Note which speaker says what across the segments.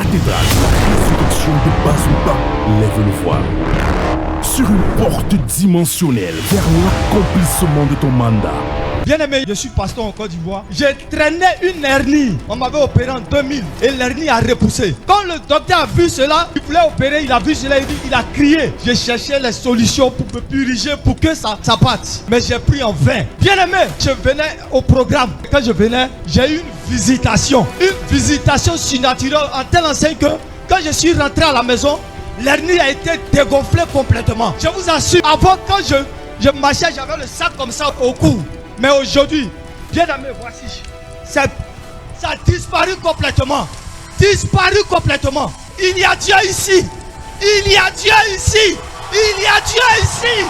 Speaker 1: cathédrale, la résurrection de Bazooka lève le voile sur une porte dimensionnelle vers l'accomplissement de ton mandat.
Speaker 2: Bien-aimé, je suis pasteur en Côte d'Ivoire. J'ai traîné une hernie. On m'avait opéré en 2000 et l'hernie a repoussé. Quand le docteur a vu cela, il voulait opérer, il a vu cela, il a crié. J'ai cherché les solutions pour me puriger, pour que ça parte. Mais j'ai pris en vain. Bien-aimé, je venais au programme. Quand je venais, j'ai eu une visitation surnaturelle en telle enseigne que quand je suis rentré à la maison, l'hernie a été dégonflée complètement. Je vous assure, avant quand je marchais, j'avais le sac comme ça au cou. Mais aujourd'hui, bien aimé, voici, ça a disparu complètement. Disparu complètement. Il y a Dieu ici. Il y a Dieu ici. Il y a Dieu ici.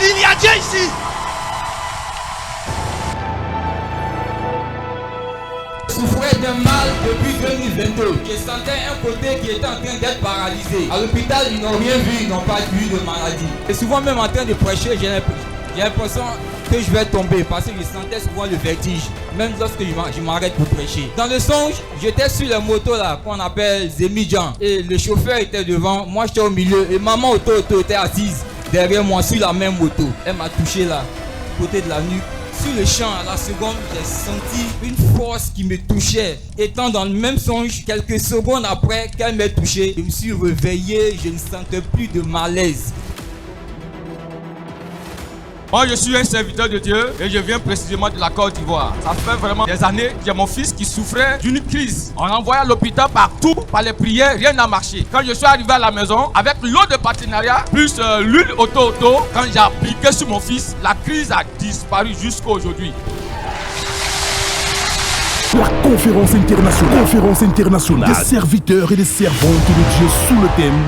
Speaker 2: Il y a Dieu ici.
Speaker 3: Je souffrais d'un mal depuis 2022. Je sentais un côté qui était en train d'être paralysé. À l'hôpital, ils n'ont rien vu, ils n'ont pas vu de maladie. Et souvent même en train de prêcher, j'ai l'impression que je vais tomber parce que je sentais souvent le vertige, même lorsque je m'arrête pour prêcher. Dans le songe, j'étais sur la moto là qu'on appelle Zemidjan et le chauffeur était devant, moi j'étais au milieu et maman auto était assise derrière moi sur la même moto. Elle m'a touché là, côté de la nuque. Sur le champ, à la seconde, j'ai senti une force qui me touchait. Étant dans le même songe, quelques secondes après qu'elle m'ait touché, je me suis réveillé, je ne sentais plus de malaise.
Speaker 4: Moi, je suis un serviteur de Dieu et je viens précisément de la Côte d'Ivoire. Ça fait vraiment des années que j'ai mon fils qui souffrait d'une crise. On l'envoyait à l'hôpital partout, par les prières, rien n'a marché. Quand je suis arrivé à la maison, avec l'eau de partenariat, plus l'huile auto, quand j'ai appliqué sur mon fils, la crise a disparu jusqu'à aujourd'hui.
Speaker 1: La conférence internationale des serviteurs et des servantes de Dieu sous le thème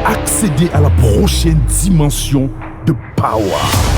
Speaker 1: accéder à la prochaine dimension de power.